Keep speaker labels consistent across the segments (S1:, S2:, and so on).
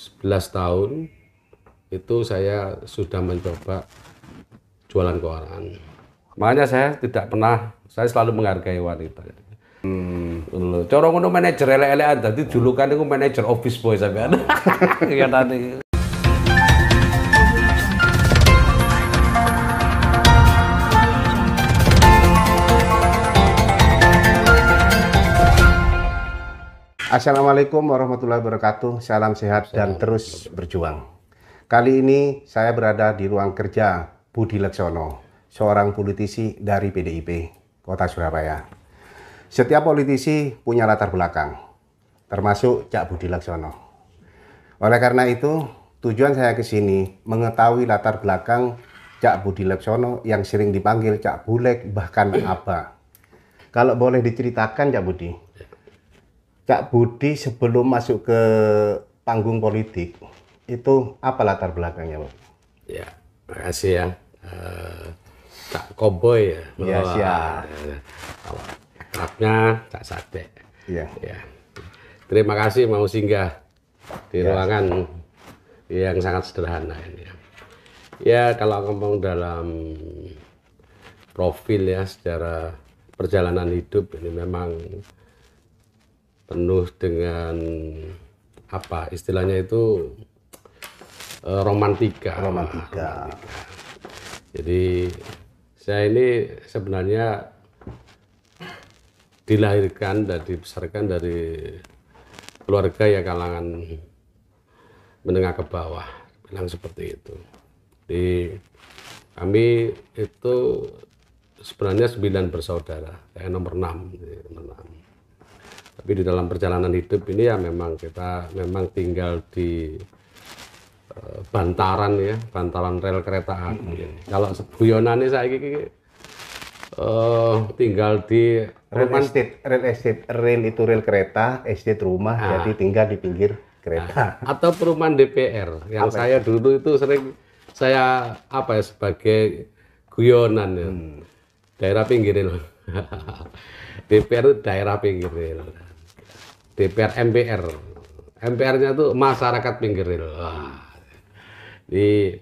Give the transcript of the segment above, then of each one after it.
S1: 11 tahun itu saya sudah mencoba jualan koran. Makanya saya selalu menghargai wanita. Cara ngono manajer elek-elekan dadi julukan iku manajer office boy sampean. Ya tadi.
S2: Assalamualaikum warahmatullahi wabarakatuh. Salam sehat dan terus berjuang. Kali ini saya berada di ruang kerja Budi Laksono, seorang politisi dari PDIP Kota Surabaya. Setiap politisi punya latar belakang, termasuk Cak Budi Laksono. Oleh karena itu, tujuan saya ke sini mengetahui latar belakang Cak Budi Laksono yang sering dipanggil Cak Bulek, bahkan Aba. Kalau boleh diceritakan, Cak Budi. Cak Budi sebelum masuk ke panggung politik, itu apa latar belakangnya, Pak?
S1: Ya, makasih ya. Cak Koboy ya.
S2: Iya, siap.
S1: Akrabnya Cak Sate.
S2: Iya.
S1: Ya. Terima kasih mau singgah di ruangan yang sangat sederhana ini. Ya, kalau ngomong dalam profil ya secara perjalanan hidup ini memang penuh dengan apa istilahnya itu romantika. Jadi saya ini sebenarnya dilahirkan dan dibesarkan dari keluarga ya kalangan menengah ke bawah, bilang seperti itu. Di kami itu sebenarnya 9 bersaudara, saya nomor 6. Tapi di dalam perjalanan hidup ini ya memang kita tinggal di bantaran ya, bantaran rel kereta api. Kalau guyonan ini saya tinggal di
S2: rel itu rel kereta, estate rumah, jadi tinggal di pinggir kereta.
S1: Atau perumahan DPR yang saya dulu itu sering saya sebagai guyonan ya. Daerah pinggir rel. DPR itu daerah pinggir rel. DPR MPR. MPR-nya itu masyarakat pinggir rel. Di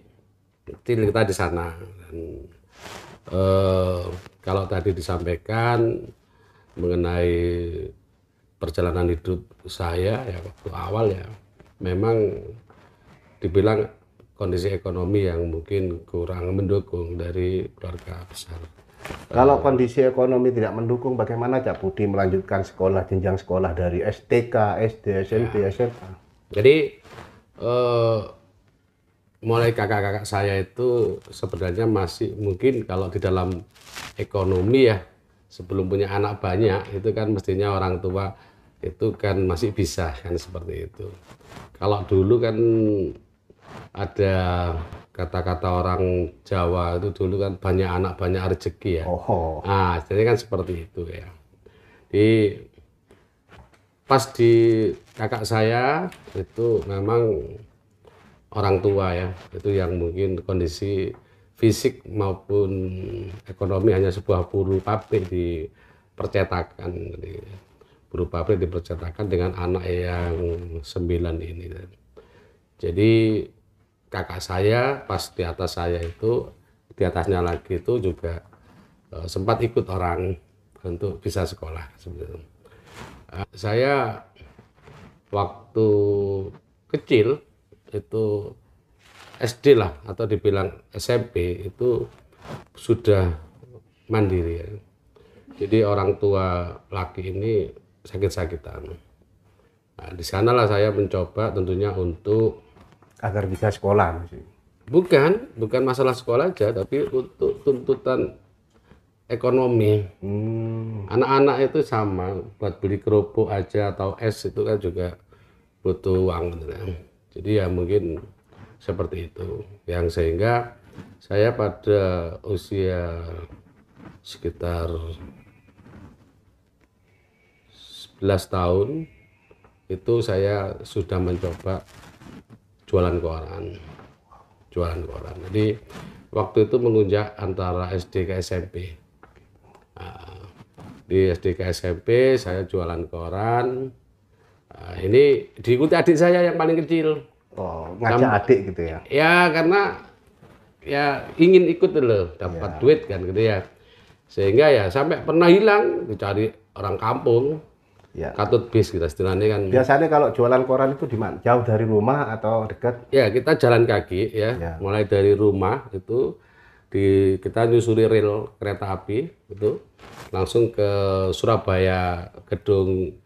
S1: kita di sana. Dan, kalau tadi disampaikan mengenai perjalanan hidup saya ya waktu awal ya memang dibilang kondisi ekonomi yang mungkin kurang mendukung dari keluarga besar.
S2: Kalau kondisi ekonomi tidak mendukung, bagaimana Cak Budi melanjutkan sekolah, jenjang sekolah dari STK, SD, SMP, SMA?
S1: Jadi mulai kakak-kakak saya itu sebenarnya masih mungkin kalau di dalam ekonomi ya sebelum punya anak banyak itu kan mestinya orang tua itu kan masih bisa kan seperti itu. Kalau dulu kan ada kata-kata orang Jawa itu dulu kan banyak anak banyak rezeki ya. Nah, jadi kan seperti itu ya. Pas di kakak saya itu memang orang tua ya, itu yang mungkin kondisi fisik maupun ekonomi hanya sebuah buruh pabrik di percetakan. Buruh pabrik di percetakan dengan anak yang 9 ini. Jadi kakak saya pas di atas saya itu di atasnya lagi itu juga sempat ikut orang untuk bisa sekolah sebenarnya. Saya waktu kecil itu SD lah atau dibilang SMP itu sudah mandiri ya. Jadi orang tua laki ini sakit-sakitan. Nah, di sanalah saya mencoba tentunya untuk
S2: agar bisa sekolah.
S1: Bukan masalah sekolah aja, tapi untuk tuntutan ekonomi. Anak-anak itu sama, buat beli kerupuk aja atau es itu kan juga butuh uang. Jadi ya mungkin seperti itu. Yang sehingga saya pada usia sekitar 11 tahun itu saya sudah mencoba jualan koran. Jadi waktu itu mengunjak antara SD ke SMP. Di SD ke SMP saya jualan koran. Ini diikuti adik saya yang paling kecil.
S2: Oh, ngajak adik gitu ya?
S1: Ya karena ya ingin ikut loh, dapat duit kan gitu ya. Sehingga ya sampai pernah hilang, dicari orang kampung, katut bis kita istilahnya kan.
S2: Biasanya kalau jualan koran itu di mana? Jauh dari rumah atau dekat?
S1: Ya kita jalan kaki ya, mulai dari rumah itu kita nyusuri rel kereta api itu langsung ke Surabaya, gedung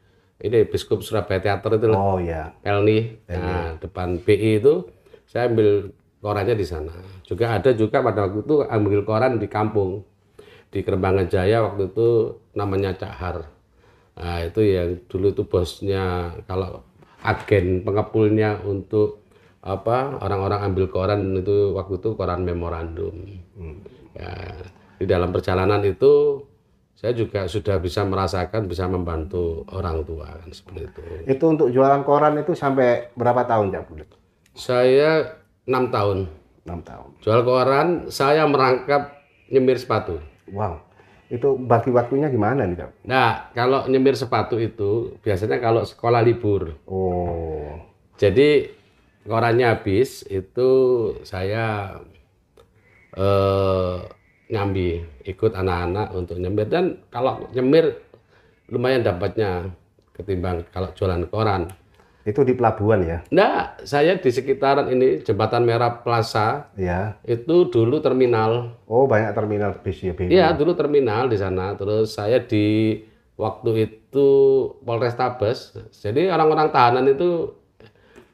S1: ini Biskup Surabaya Teater itu loh.
S2: Oh ya.
S1: Pelni. Nah, depan BI itu saya ambil korannya di sana. Juga ada pada waktu itu ambil koran di kampung. Di Kerembangan Jaya waktu itu namanya Cak Har. Nah, itu yang dulu itu bosnya, kalau agen pengepulnya untuk orang-orang ambil koran itu waktu itu koran memorandum. Ya, di dalam perjalanan itu saya juga sudah bisa merasakan, bisa membantu orang tua kan seperti itu.
S2: Itu untuk jualan koran itu sampai berapa tahun, Cak Bulet?
S1: Saya 6 tahun.
S2: 6 tahun.
S1: Jual koran, saya merangkap nyemir sepatu.
S2: Wow. Itu bagi waktunya gimana nih, Cak?
S1: Nah, kalau nyemir sepatu itu biasanya kalau sekolah libur.
S2: Oh.
S1: Jadi korannya habis itu saya nyambi ikut anak-anak untuk nyemir, dan kalau nyemir lumayan dapatnya ketimbang kalau jualan koran.
S2: Itu di pelabuhan ya?
S1: Nah, saya di sekitaran ini Jembatan Merah Plaza.
S2: Ya.
S1: Itu dulu terminal.
S2: Oh, banyak terminal bis ya?
S1: Iya, dulu terminal di sana. Terus saya di waktu itu Polrestabes. Jadi orang-orang tahanan itu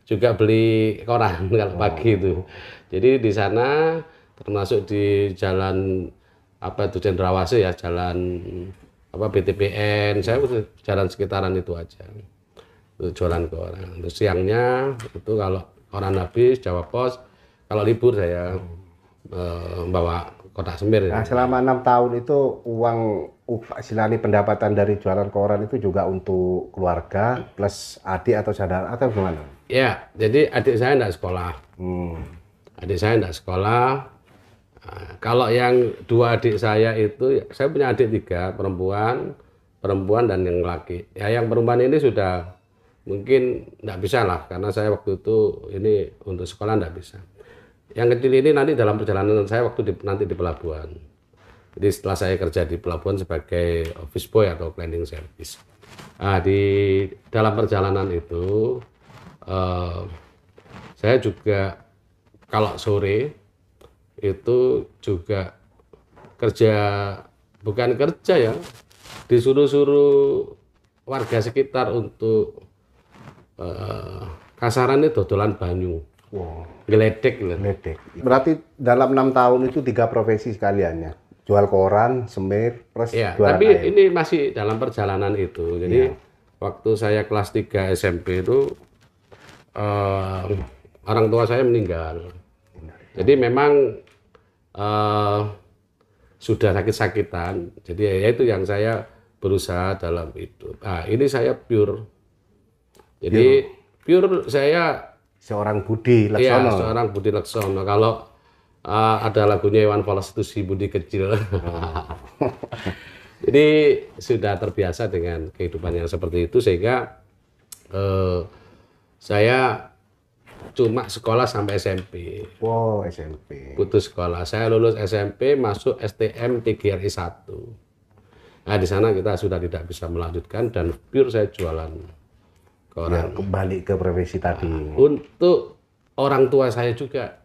S1: juga beli koran kalau pagi itu. Jadi di sana termasuk di jalan itu Cendrawasih ya, jalan BTPN. Saya jalan sekitaran itu aja. Jualan koran. Terus siangnya itu kalau koran habis Jawa Pos, kalau libur saya bawa kotak semir.
S2: Nah, selama 6 tahun itu uang istilahnya pendapatan dari jualan koran itu juga untuk keluarga plus adik atau saudara atau gimana?
S1: Ya, jadi adik saya enggak sekolah. Adik saya enggak sekolah. Nah, kalau yang dua adik saya itu, saya punya adik 3, perempuan dan yang laki. Ya, yang perempuan ini sudah mungkin enggak bisa lah, karena saya waktu itu ini untuk sekolah enggak bisa. Yang kecil ini nanti dalam perjalanan saya nanti di pelabuhan. Jadi setelah saya kerja di pelabuhan sebagai office boy atau cleaning service. Nah, di dalam perjalanan itu saya juga kalau sore itu juga kerja, bukan kerja ya, disuruh-suruh warga sekitar untuk kasarannya dodolan banyu.
S2: Wow.
S1: Geledek.
S2: Berarti dalam 6 tahun itu 3 profesi sekalian ya? Jual koran, semir, plus
S1: ya,
S2: jualan
S1: tapi
S2: air.
S1: ini masih dalam perjalanan itu. Jadi waktu saya kelas 3 SMP itu orang tua saya meninggal. Jadi memang sudah sakit-sakitan. Jadi ya itu yang saya berusaha dalam hidup. Nah, ini saya pure. Jadi pure saya
S2: seorang Budi Laksono.
S1: Iya, seorang Budi Laksono. Kalau ada lagunya Iwan Fals itu si Budi kecil. Jadi sudah terbiasa dengan kehidupan yang seperti itu, sehingga saya cuma sekolah sampai SMP.
S2: Wow, SMP.
S1: Putus sekolah. Saya lulus SMP, masuk STM TGRI 1. Nah, di sana kita sudah tidak bisa melanjutkan dan pure saya jualan koran.
S2: Ya, kembali ke profesi tadi.
S1: Untuk orang tua saya juga,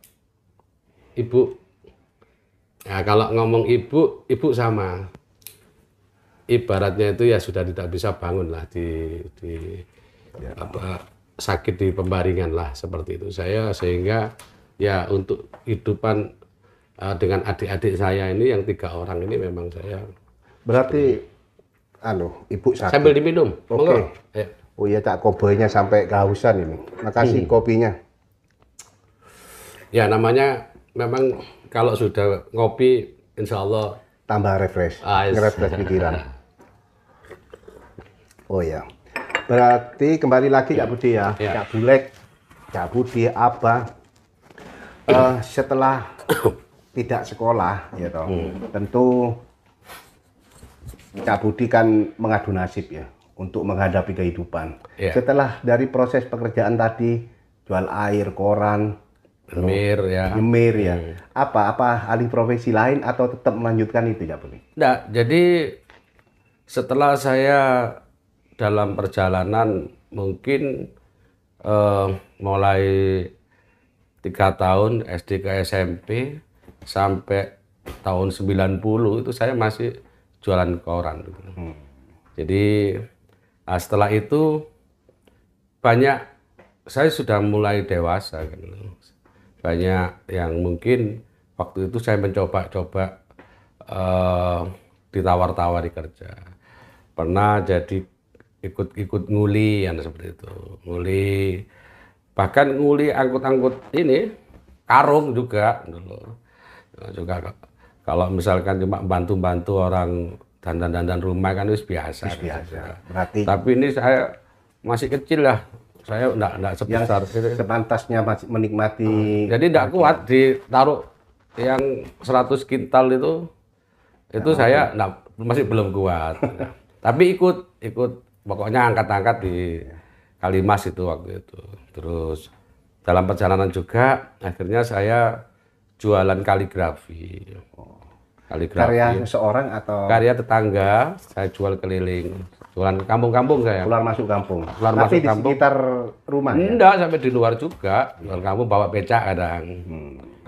S1: ibu. Ya, kalau ngomong ibu sama. Ibaratnya itu ya sudah tidak bisa bangun lah sakit di pembaringan lah seperti itu. Saya sehingga ya untuk kehidupan dengan adik-adik saya ini yang 3 orang ini memang saya.
S2: Berarti ibu sakit.
S1: Sambil diminum.
S2: Oke. Oh iya, Cak, koboynya sampai kehausan ini. Makasih kopinya.
S1: Ya, namanya memang kalau sudah ngopi, insya Allah
S2: tambah refresh, nge-refresh pikiran. Oh ya, berarti kembali lagi Cak Budi ya, Cak Bulek, Cak Budi apa? Setelah tidak sekolah, ya toh, tentu Cak Budi kan mengadu nasib ya untuk menghadapi kehidupan. Setelah dari proses pekerjaan tadi jual air, koran,
S1: Nyemir ya.
S2: nyemir ya. Apa alih profesi lain atau tetap melanjutkan itu Cak Budi?
S1: Nah, jadi setelah saya dalam perjalanan mungkin mulai 3 tahun SD ke SMP sampai tahun 90 itu saya masih jualan koran gitu. Jadi setelah itu banyak saya sudah mulai dewasa kan. Banyak yang mungkin waktu itu saya mencoba-coba ditawar-tawari kerja. Pernah jadi ikut-ikut nguli yang seperti itu. Nguli, bahkan nguli angkut-angkut ini karung juga dulu. Juga kalau misalkan cuma bantu-bantu orang dandan-dandan rumah kan itu biasa.
S2: Biasa. Berarti
S1: Tapi ini saya masih kecil lah. Saya enggak sebesar itu.
S2: sepantasnya masih menikmati.
S1: Jadi enggak kuat ditaruh yang 100 kintal itu saya masih belum kuat. Tapi ikut pokoknya angkat-angkat di Kalimas itu waktu itu. Terus dalam perjalanan juga akhirnya saya jualan kaligrafi.
S2: Karya seseorang atau
S1: Karya tetangga, saya jual keliling. Jualan ke kampung-kampung saya.
S2: keluar masuk kampung?
S1: Keluar
S2: Tapi
S1: masuk
S2: di
S1: kampung.
S2: sekitar rumah ya?
S1: Enggak, sampai di luar juga. Luar kampung bawa becak kadang.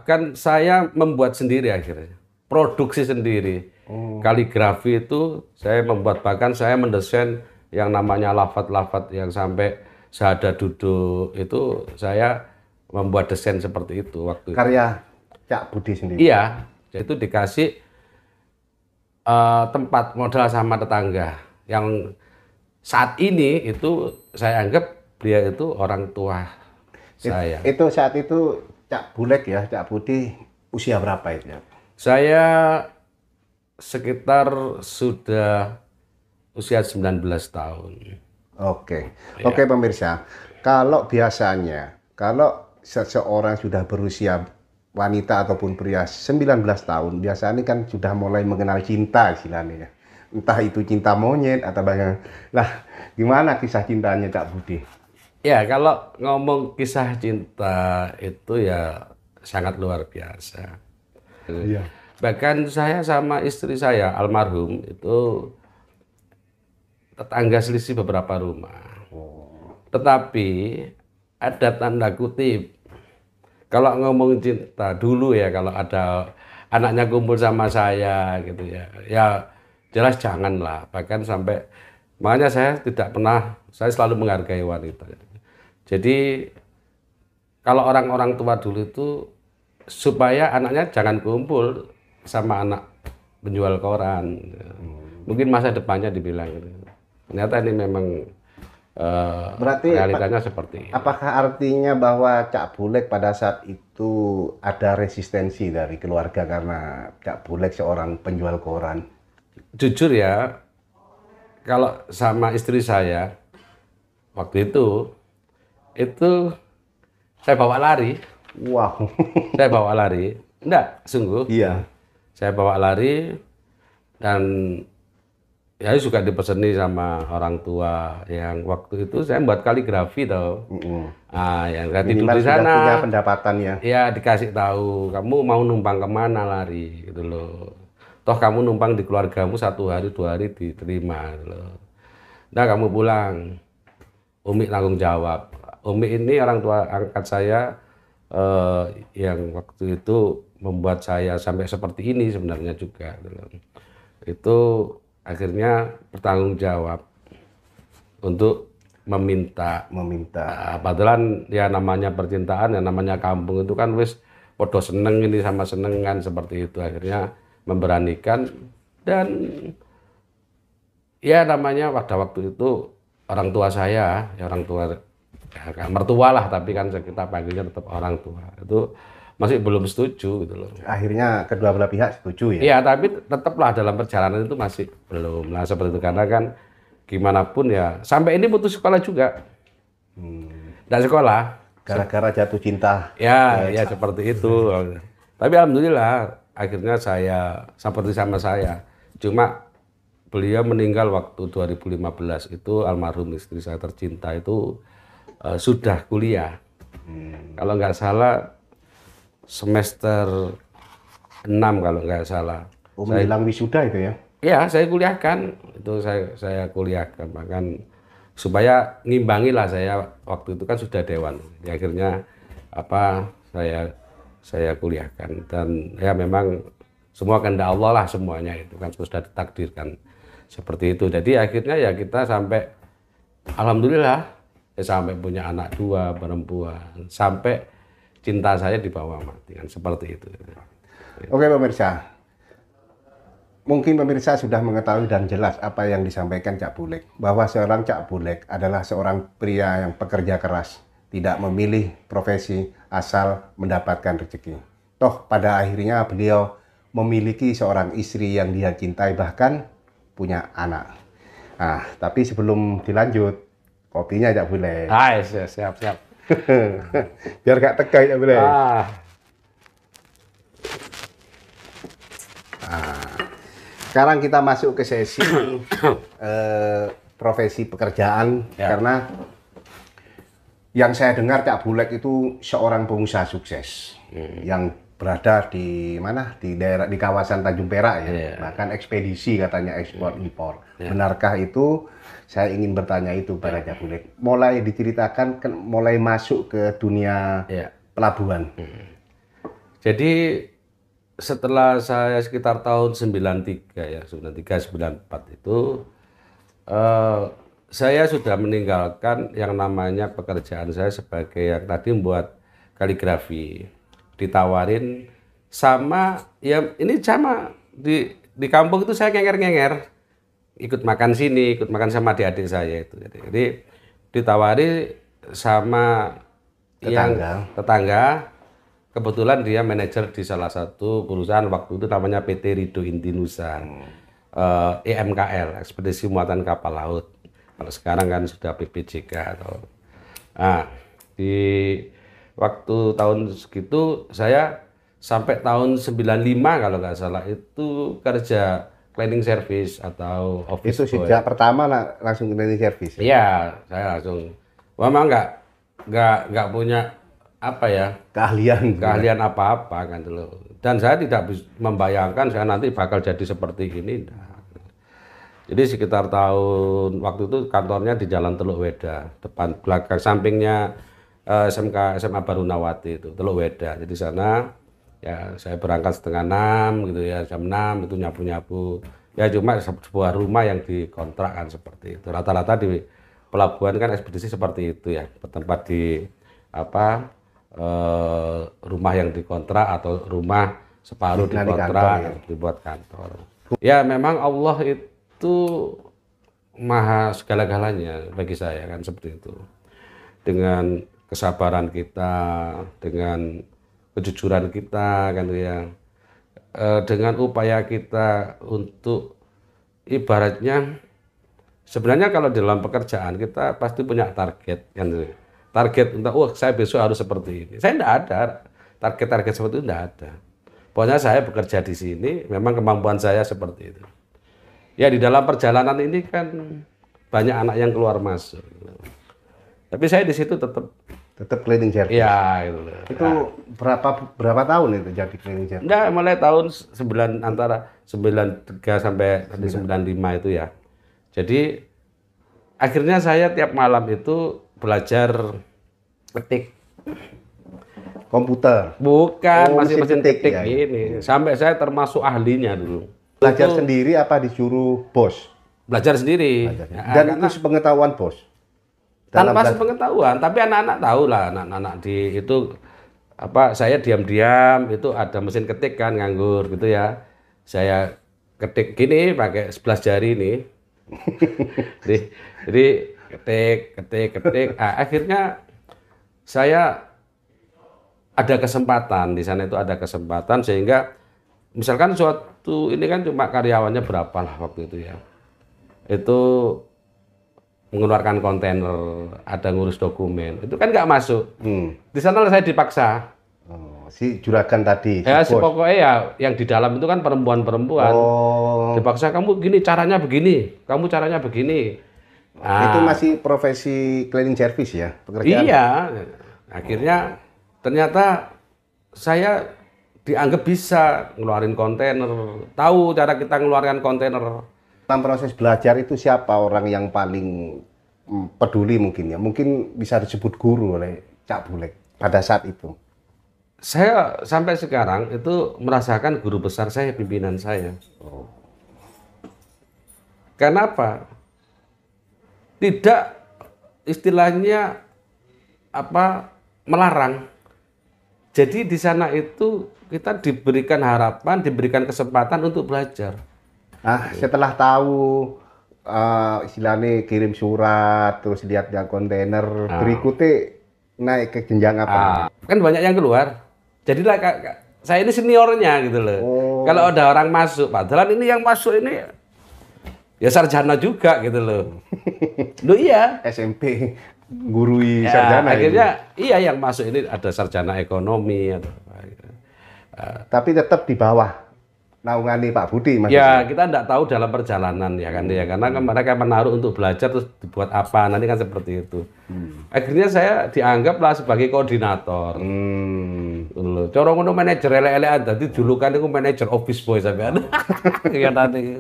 S1: Kan saya membuat sendiri akhirnya. Produksi sendiri. Kaligrafi itu saya membuat, bahkan saya mendesain yang namanya lafat-lafat yang sampai syahadat duduk itu saya membuat desain seperti itu waktu itu.
S2: Karya Cak Budi sendiri?
S1: Iya, itu dikasih tempat modal sama tetangga yang saat ini itu saya anggap dia itu orang tua saya.
S2: Itu saat itu Cak Bulek ya, Cak Budi usia berapa itu ya?
S1: Saya sekitar sudah usia 19 tahun.
S2: Oke. Oke pemirsa, kalau biasanya kalau seseorang sudah berusia wanita ataupun pria 19 tahun, biasanya kan sudah mulai mengenal cinta istilahnya ya. Entah itu cinta monyet atau banyak. Lah, gimana kisah cintanya Cak Budi?
S1: Ya, kalau ngomong kisah cinta itu ya sangat luar biasa.
S2: Iya.
S1: Bahkan saya sama istri saya almarhum itu tetangga selisih beberapa rumah. Tetapi ada tanda kutip. Kalau ngomong cinta dulu ya, kalau ada anaknya kumpul sama saya gitu ya, ya jelas janganlah. Bahkan sampai makanya saya tidak pernah, saya selalu menghargai wanita. Jadi kalau orang-orang tua dulu itu supaya anaknya jangan kumpul sama anak penjual koran. Mungkin masa depannya dibilang gitu. Ternyata ini memang
S2: Berarti
S1: realitanya seperti ini.
S2: apakah artinya bahwa Cak Bulek pada saat itu ada resistensi dari keluarga karena Cak Bulek seorang penjual koran?
S1: Jujur ya, kalau sama istri saya waktu itu saya bawa lari.
S2: Wow.
S1: Saya bawa lari. Enggak, sungguh.
S2: Iya.
S1: Saya bawa lari dan ya juga dipeseni sama orang tua yang waktu itu saya buat kaligrafi tau. Yang saya tidur
S2: Minimal
S1: di
S2: sudah
S1: sana.
S2: punya pendapatan ya.
S1: Ya dikasih tahu, kamu mau numpang kemana lari gitu loh. Toh kamu numpang di keluargamu 1 hari 2 hari diterima gitu loh. Nah kamu pulang, Umi tanggung jawab. Umi ini orang tua angkat saya yang waktu itu membuat saya sampai seperti ini sebenarnya juga. Gitu loh. Itu akhirnya bertanggung jawab untuk meminta. Padahal ya namanya percintaan, ya namanya kampung itu kan wis podo seneng ini sama seneng kan seperti itu. Akhirnya memberanikan dan ya namanya pada waktu itu orang tua saya, ya orang tua ya, mertua lah, tapi kan kita panggilnya tetap orang tua. Itu masih belum setuju gitu loh.
S2: Akhirnya kedua belah pihak setuju ya?
S1: Iya, tapi tetaplah dalam perjalanan itu masih belum. Nah, seperti itu karena kan gimana pun ya sampai ini putus sekolah juga. Dan sekolah
S2: Gara-gara jatuh cinta.
S1: ya seperti itu. Tapi alhamdulillah akhirnya saya seperti sama saya. Cuma beliau meninggal waktu 2015 itu almarhum istri saya tercinta itu sudah kuliah. Kalau nggak salah semester 6 kalau nggak salah.
S2: Menjelang wisuda itu ya?
S1: Iya, saya kuliahkan. Itu saya kuliahkan. Bahkan supaya ngimbangi lah, saya waktu itu kan sudah dewan. Ya, akhirnya saya kuliahkan. Dan ya memang semua kehendak Allah lah, semuanya itu kan sudah ditakdirkan seperti itu. Jadi akhirnya ya kita sampai alhamdulillah ya sampai punya anak 2 perempuan, sampai cinta saya dibawa mati kan seperti itu.
S2: Oke pemirsa, mungkin pemirsa sudah mengetahui dan jelas apa yang disampaikan Cak Bulek, bahwa seorang Cak Bulek adalah seorang pria yang pekerja keras, tidak memilih profesi asal mendapatkan rezeki. Toh pada akhirnya beliau memiliki seorang istri yang dia cintai, bahkan punya anak. Nah, tapi sebelum dilanjut, kopinya Cak Bulek.
S1: Siap.
S2: Biar gak tegang Cak Bulek. Sekarang kita masuk ke sesi profesi pekerjaan, karena yang saya dengar Cak Bulek itu seorang pengusaha sukses yang berada di mana, di daerah, di kawasan Tanjung Perak ya, bahkan ekspedisi katanya, ekspor impor. Benarkah itu? Saya ingin bertanya itu pada Cak Bulek. Mulai diceritakan, mulai masuk ke dunia pelabuhan.
S1: Jadi setelah saya sekitar tahun 93 ya, 94 itu saya sudah meninggalkan yang namanya pekerjaan saya sebagai yang tadi membuat kaligrafi. Ditawarin sama ya, ini sama di kampung itu saya ngenger-ngenger, ikut makan sini, ikut makan sama adik-adik saya itu. Jadi ditawari sama tetangga. Kebetulan dia manajer di salah satu perusahaan waktu itu namanya PT Rido Intinusa, EMKL, Ekspedisi Muatan Kapal Laut. Kalau sekarang kan sudah PPJK atau. Nah, di waktu tahun segitu saya sampai tahun 95 kalau nggak salah itu kerja cleaning service atau office
S2: boy. Itu
S1: boy.
S2: sejak pertama langsung cleaning service?
S1: Iya, saya langsung. Memang nggak punya keahlian apa-apa kan dulu. Dan saya tidak membayangkan saya nanti bakal jadi seperti ini. Jadi sekitar tahun waktu itu kantornya di Jalan Teluk Weda, depan belakang sampingnya SMA Barunawati itu, Teluk Weda. Jadi sana ya saya berangkat setengah 6 gitu ya, jam 6 itu nyapu-nyapu. Ya cuma sebuah rumah yang dikontrak kan seperti itu. Rata-rata di pelabuhan kan ekspedisi seperti itu ya, bertempat di rumah yang dikontrak atau rumah separuh dikontrak dibuat kantor. Ya memang Allah itu maha segala-galanya bagi saya kan seperti itu. Dengan kesabaran kita, dengan kejujuran kita kan ya, dengan upaya kita untuk ibaratnya sebenarnya kalau dalam pekerjaan kita pasti punya target kan. Target untuk saya besok harus seperti ini. Saya tidak ada target-target seperti itu, tidak ada. Pokoknya saya bekerja di sini, memang kemampuan saya seperti itu. Ya di dalam perjalanan ini kan banyak anak yang keluar masuk. Tapi saya di situ tetap
S2: cleaning service.
S1: Iya gitu.
S2: Itu berapa tahun itu jadi cleaning service?
S1: Enggak, mulai tahun antara 93 sampai 95 itu ya. Jadi akhirnya saya tiap malam itu belajar ketik
S2: komputer.
S1: Bukan, masih mesin ketik
S2: ya,
S1: ini. Sampai saya termasuk ahlinya dulu.
S2: Belajar sendiri apa disuruh bos?
S1: Belajar sendiri.
S2: Dan itu sepengetahuan bos?
S1: Tanpa sepengetahuan, tapi anak-anak tahu lah, anak-anak di itu saya diam-diam itu ada mesin ketik kan nganggur gitu ya. Saya ketik gini pakai 11 jari nih. Jadi ketik. Akhirnya saya ada kesempatan di sana, itu ada kesempatan sehingga misalkan suatu ini kan cuma karyawannya berapa lah waktu itu ya. Itu mengeluarkan kontainer, ada ngurus dokumen, itu kan nggak masuk. Di sana saya dipaksa.
S2: Si juragan tadi.
S1: Ya, pokoknya ya yang di dalam itu kan perempuan-perempuan. Dipaksa, kamu gini caranya begini, kamu caranya begini.
S2: Itu masih profesi cleaning service ya, pekerjaan?
S1: Iya. Akhirnya ternyata saya dianggap bisa ngeluarin kontainer, tahu cara kita ngeluarkan kontainer.
S2: Dalam proses belajar itu siapa orang yang paling peduli mungkin ya? Mungkin bisa disebut guru oleh Cak Bulek pada saat itu.
S1: Saya sampai sekarang itu merasakan guru besar saya, pimpinan saya. Kenapa? Tidak istilahnya melarang. Jadi di sana itu kita diberikan harapan, diberikan kesempatan untuk belajar.
S2: Setelah tahu istilahnya kirim surat, terus lihat kontainer, berikutnya naik ke jenjang apa?
S1: Kan banyak yang keluar. Jadilah saya ini seniornya gitu loh. Kalau ada orang masuk, padahal ini yang masuk ini ya sarjana juga gitu loh. Loh iya.
S2: SMP gurui sarjana.
S1: Akhirnya ini. Iya yang masuk ini ada sarjana ekonomi atau apa gitu.
S2: Tapi tetap di bawah naungani Pak Budi Mas.
S1: Ya kita tidak tahu dalam perjalanan ya kan ya, karena kan mereka menaruh untuk belajar terus dibuat apa nanti kan seperti itu. Akhirnya saya dianggaplah sebagai koordinator. Cara ngono manajer elek-elekan dadi julukan itu manajer office boy sampean. Ya tadi.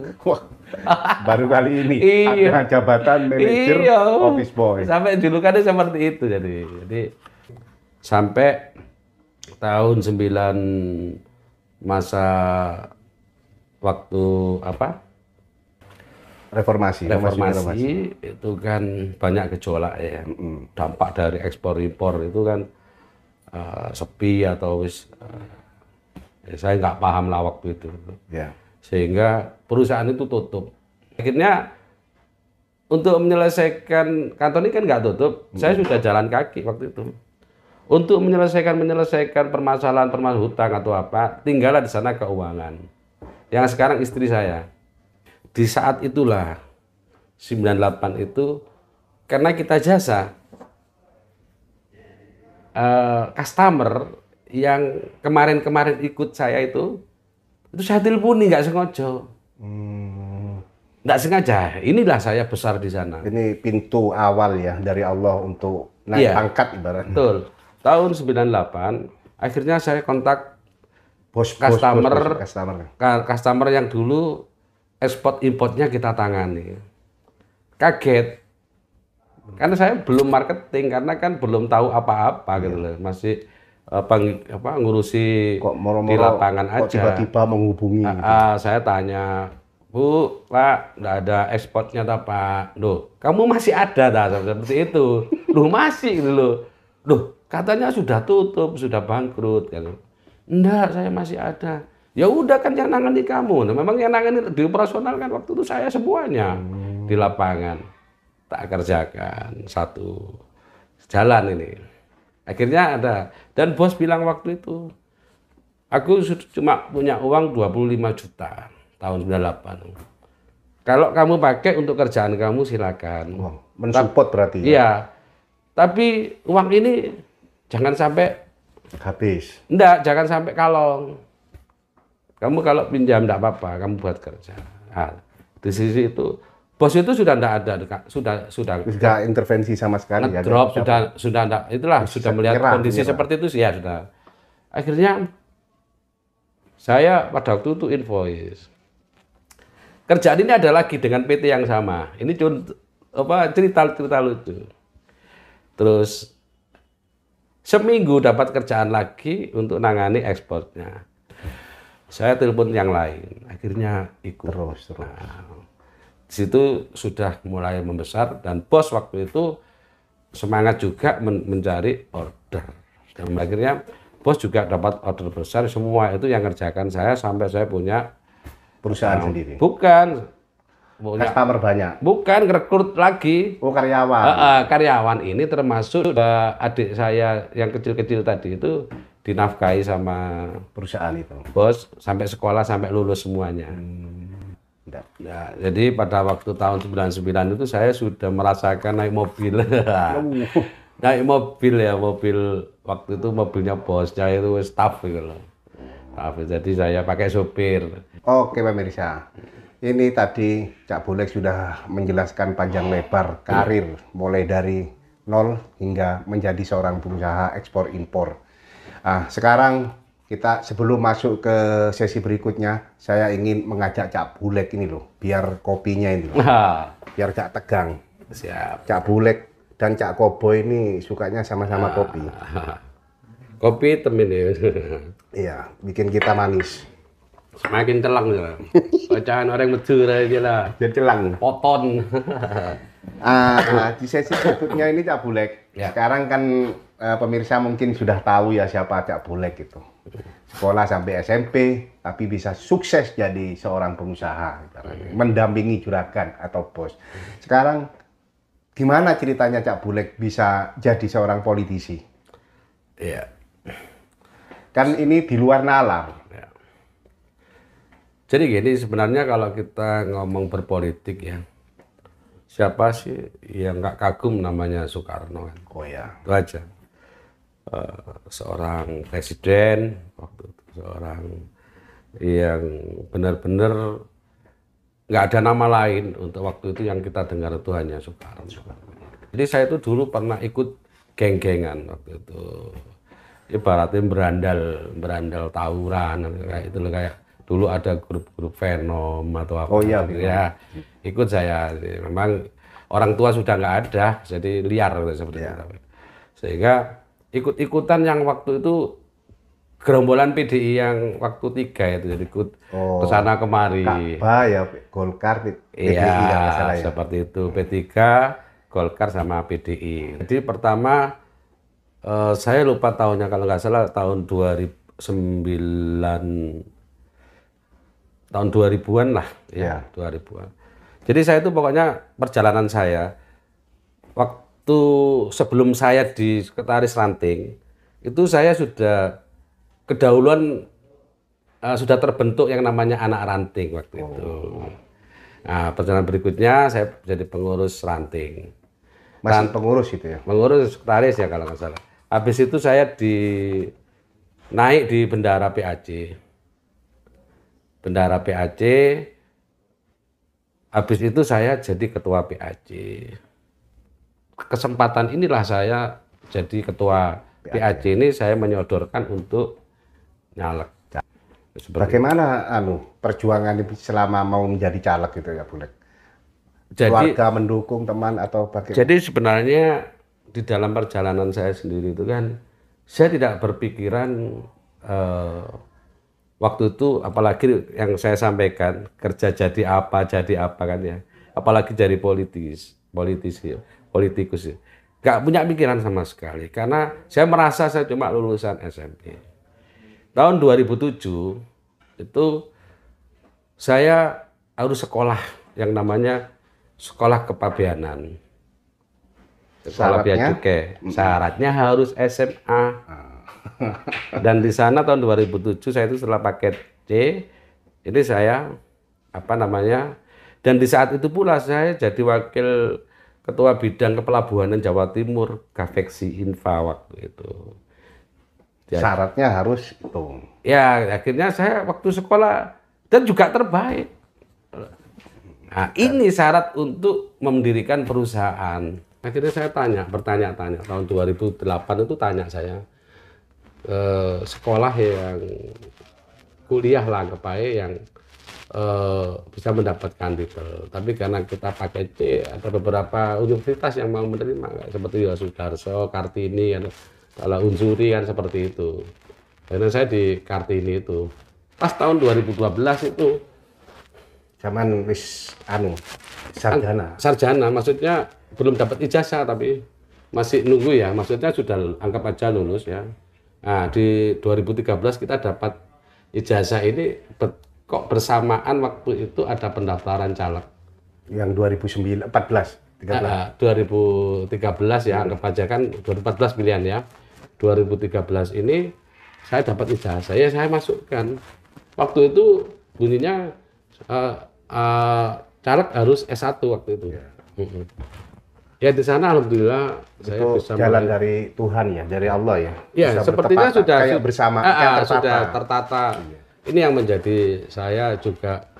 S2: Baru kali ini ada jabatan manajer office boy.
S1: Sampai julukannya seperti itu jadi sampai tahun 9 masa waktu reformasi itu kan banyak gejolak ya. Dampak dari ekspor impor itu kan sepi atau saya nggak paham lah waktu itu ya. Sehingga perusahaan itu tutup. Akhirnya untuk menyelesaikan kantor ini kan nggak tutup, saya sudah jalan kaki waktu itu untuk menyelesaikan permasalahan hutang atau apa, tinggallah di sana keuangan yang sekarang istri saya. Di saat itulah 98 itu karena kita jasa customer yang kemarin ikut saya itu saya teleponi nggak sengaja. Nggak sengaja. Inilah saya besar di sana.
S2: Ini pintu awal ya dari Allah untuk naik pangkat ibaratnya.
S1: Betul. Tahun 98 akhirnya saya kontak customer yang dulu ekspor importnya kita tangani. Kaget. Karena saya belum marketing karena kan belum tahu apa-apa gitu loh. Masih ngurusi di lapangan aja.
S2: Kok tiba-tiba menghubungi gitu.
S1: Saya tanya, Bu, Pak, nggak ada ekspornya tak Pak? Loh, kamu masih ada dah seperti itu. Loh, masih gitu loh. Loh, katanya sudah tutup, sudah bangkrut kan. Enggak, saya masih ada. Ya udah kan yang nangani kamu. Nah, memang yang nangani di operasional kan waktu itu saya semuanya di lapangan. Tak kerjakan satu jalan ini. Akhirnya ada. Dan bos bilang waktu itu, aku cuma punya uang 25 juta tahun 98. Kalau kamu pakai untuk kerjaan kamu silakan.
S2: Mensupport berarti ya?
S1: Iya. Tapi uang ini jangan sampai
S2: habis.
S1: Enggak, jangan sampai kalong. Kamu kalau pinjam enggak apa-apa, kamu buat kerja. Nah, di sisi itu bos itu sudah enggak ada,
S2: sudah intervensi sama sekali ya.
S1: Drop sudah enggak, itulah sudah melihat kondisi seperti itu sih ya sudah. Akhirnya saya pada waktu itu invoice. Kerjaan ini ada lagi dengan PT yang sama. Ini cerita lucu. Terus seminggu dapat kerjaan lagi untuk nangani ekspornya. Saya telepon yang lain, akhirnya ikut.
S2: Terus.
S1: Nah, di situ sudah mulai membesar dan bos waktu itu semangat juga mencari order. Dan akhirnya bos juga dapat order besar, semua itu yang kerjakan saya sampai saya punya
S2: perusahaan sendiri.
S1: Bukan.
S2: Customer banyak.
S1: Bukan, rekrut lagi.
S2: Oh, karyawan.
S1: Karyawan ini termasuk adik saya yang kecil-kecil tadi itu dinafkahi sama
S2: perusahaan itu.
S1: Bos sampai sekolah sampai lulus semuanya. Nah, jadi pada waktu tahun 99 itu saya sudah merasakan naik mobil. Naik mobil ya, mobil waktu itu mobilnya bosnya itu staff gitu loh. Jadi saya pakai sopir.
S2: Oke pemirsa, ini tadi Cak Bulek sudah menjelaskan panjang lebar karir mulai dari nol hingga menjadi seorang pengusaha ekspor impor. Sekarang kita sebelum masuk ke sesi berikutnya, saya ingin mengajak Cak Bulek ini loh, biar kopinya ini loh, biar gak tegang.
S1: Siap.
S2: Cak Bulek dan Cak Koboy ini sukanya sama-sama kopi.
S1: Kopi temen ya.
S2: Iya, bikin kita manis.
S1: Semakin celang ya. Bacaan orang Madura aja lah.
S2: Dia celang.
S1: Poton.
S2: Di sesi berikutnya ini Cak Bulek.
S1: Ya.
S2: Sekarang kan pemirsa mungkin sudah tahu ya siapa Cak Bulek itu. Sekolah sampai SMP, tapi bisa sukses jadi seorang pengusaha. Mendampingi juragan atau bos. Sekarang gimana ceritanya Cak Bulek bisa jadi seorang politisi?
S1: Iya.
S2: Kan ini di luar nalar.
S1: Ya. Jadi gini, sebenarnya kalau kita ngomong berpolitik ya, siapa sih yang nggak kagum namanya Soekarno kan?
S2: Oh ya.
S1: Itu aja. Seorang presiden, waktu itu seorang yang benar-benar nggak ada nama lain untuk waktu itu yang kita dengar itu hanya Soekarno. Jadi saya itu dulu pernah ikut geng-gengan waktu itu. Ibaratnya berandal tawuran kayak itu loh, kayak dulu ada grup-grup Venom atau apa.
S2: Oh iya,
S1: gitu ya. Ikut saya. Memang orang tua sudah nggak ada, jadi liar seperti itu. Sehingga ikut-ikutan yang waktu itu gerombolan PDI yang waktu 3 itu, jadi ikut ke sana kemari.
S2: Ka'bah ya, Golkar, PDI
S1: Iya,
S2: salah ya.
S1: seperti itu. P3, Golkar sama PDI. Jadi pertama saya lupa tahunnya, kalau nggak salah tahun 2000-an lah, ya 2000-an. Jadi saya itu pokoknya perjalanan saya waktu sebelum saya di Sekretaris Ranting itu saya sudah kedahuluan sudah terbentuk yang namanya anak ranting waktu itu. Nah, perjalanan berikutnya saya jadi pengurus ranting.
S2: Masih pengurus itu ya?
S1: Pengurus sekretaris ya kalau nggak salah. Habis itu saya naik di bendara PAC. Bendara PAC. Habis itu saya jadi ketua PAC. Kesempatan inilah saya jadi ketua PAC ini, saya menyodorkan untuk nyalek.
S2: Bagaimana perjuangan selama mau menjadi caleg gitu ya, Bulek?
S1: Jadi,
S2: keluarga mendukung, teman atau bagaimana?
S1: Jadi sebenarnya di dalam perjalanan saya sendiri itu kan, saya tidak berpikiran waktu itu, apalagi yang saya sampaikan kerja jadi apa kan ya, apalagi jadi politikus ya. Gak punya pikiran sama sekali, karena saya merasa saya cuma lulusan SMP. Tahun 2007 itu saya harus sekolah yang namanya sekolah kepabeanan. Sekolah bea cukai. Syaratnya harus SMA. Dan di sana tahun 2007 saya itu setelah paket C, ini saya dan di saat itu pula saya jadi wakil ketua bidang kepelabuhanan Jawa Timur, Gafeksi Infa waktu itu.
S2: Syaratnya harus itu.
S1: Ya, akhirnya saya waktu sekolah dan juga terbaik. Nah, ini syarat untuk mendirikan perusahaan. Akhirnya saya bertanya-tanya tahun 2008 itu tanya saya sekolah yang kuliah lah kepae yang bisa mendapatkan titel. Tapi karena kita pakai C, ada beberapa universitas yang mau menerima seperti Sudarso, Kartini, kalau Unsuri kan seperti itu. Karena saya di Kartini itu. Pas tahun 2012 itu
S2: zaman sarjana,
S1: maksudnya belum dapat ijazah tapi masih nunggu ya, maksudnya sudah anggap aja lulus ya. Nah, di 2013 kita dapat ijazah ini kok bersamaan waktu itu ada pendaftaran caleg.
S2: Yang
S1: 2013 ya, anggap aja kan 2014 pilihan ya. 2013 ini saya dapat ijazah, ya saya masukkan. Waktu itu bunyinya caleg harus S1 waktu itu. Ya di sana alhamdulillah
S2: saya bisa jalan dari Tuhan ya, dari Allah ya.
S1: Ya, sepertinya sudah
S2: kayak bersama
S1: sudah tertata. Ini yang menjadi saya juga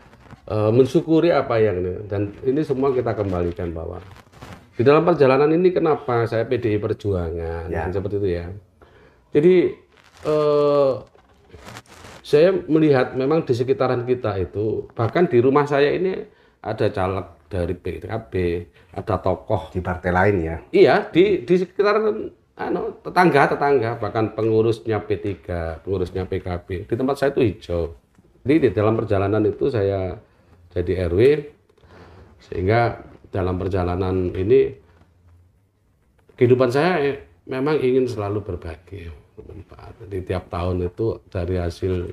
S1: mensyukuri apa yang ini, dan ini semua kita kembalikan bahwa Di dalam perjalanan ini kenapa saya PDI Perjuangan,
S2: Ya.
S1: seperti itu ya. Jadi saya melihat memang di sekitaran kita itu, bahkan di rumah saya ini ada caleg dari PKB, ada tokoh
S2: Di partai lain ya.
S1: iya di sekitaran tetangga, bahkan pengurusnya P3, pengurusnya PKB. Di tempat saya itu hijau. Jadi di dalam perjalanan itu saya jadi RW, sehingga dalam perjalanan ini kehidupan saya memang ingin selalu berbagi. Jadi tiap tahun itu dari hasil,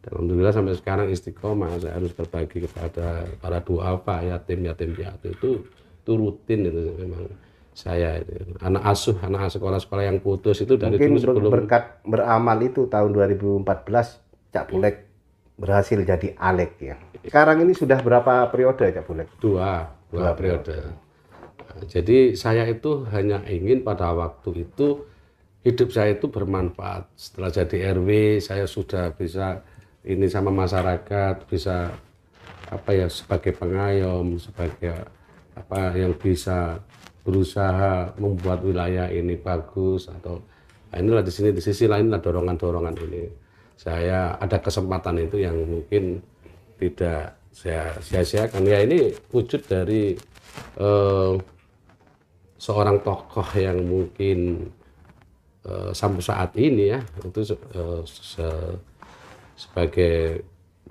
S1: alhamdulillah sampai sekarang istiqomah, saya harus berbagi kepada para duafa, yatim piatu itu rutin itu memang saya itu. Anak sekolah-sekolah yang putus itu dari
S2: Mungkin
S1: dulu sebelum
S2: berkat beramal itu tahun 2014 Cak Bulek berhasil jadi Alek ya. Sekarang ini sudah berapa periode Cak Bulek?
S1: dua periode. Nah, jadi saya itu hanya ingin pada waktu itu hidup saya itu bermanfaat. Setelah jadi RW saya sudah bisa ini sama masyarakat, bisa apa ya, sebagai pengayom, sebagai apa yang bisa berusaha membuat wilayah ini bagus, atau inilah di sisi lain lah dorongan ini. Saya ada kesempatan itu yang mungkin tidak saya sia-siakan. Ya ini wujud dari seorang tokoh yang mungkin sampai saat ini ya itu sebagai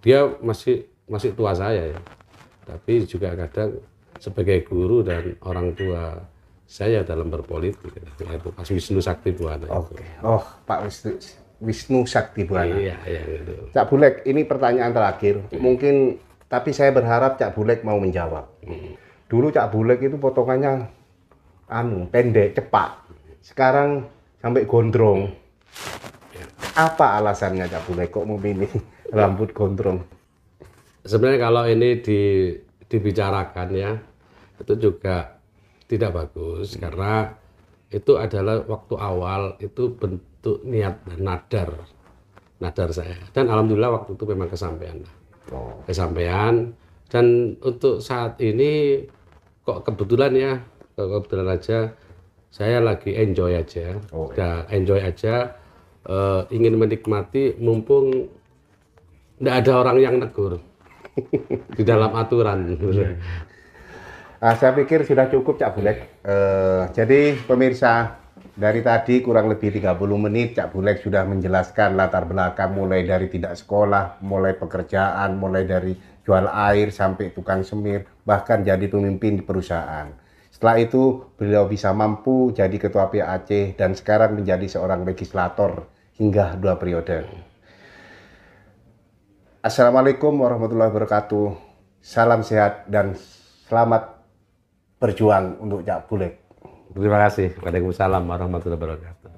S1: dia masih tua saya ya, tapi juga kadang sebagai guru dan orang tua saya dalam berpolitik, yaitu Pak Wisnu Sakti Buwana.
S2: Oke. Oh, Pak Wisnu Sakti Buwana.
S1: Iya gitu.
S2: Cak Bulek, ini pertanyaan terakhir. Mungkin, tapi saya berharap Cak Bulek mau menjawab. Dulu Cak Bulek itu potongannya pendek, cepat. Sekarang sampai gondrong. Apa alasannya Cak Bulek kok memilih rambut gondrong?
S1: Sebenarnya kalau ini dibicarakan ya, itu juga tidak bagus, karena itu adalah waktu awal itu bentuk niat dan nadar saya, dan alhamdulillah waktu itu memang kesampaian. Dan untuk saat ini kok kebetulan aja saya lagi enjoy aja, ingin menikmati mumpung tidak ada orang yang negur di dalam aturan.
S2: Saya pikir sudah cukup Cak Bulek. Jadi pemirsa, dari tadi kurang lebih 30 menit Cak Bulek sudah menjelaskan latar belakang mulai dari tidak sekolah, mulai pekerjaan, mulai dari jual air sampai tukang semir, bahkan jadi pemimpin di perusahaan. Setelah itu beliau bisa mampu jadi ketua PAC dan sekarang menjadi seorang legislator hingga 2 periode. Assalamualaikum warahmatullahi wabarakatuh. Salam sehat dan selamat berjuang untuk Cak Bulek.
S1: Terima kasih. Waalaikumsalam warahmatullahi wabarakatuh.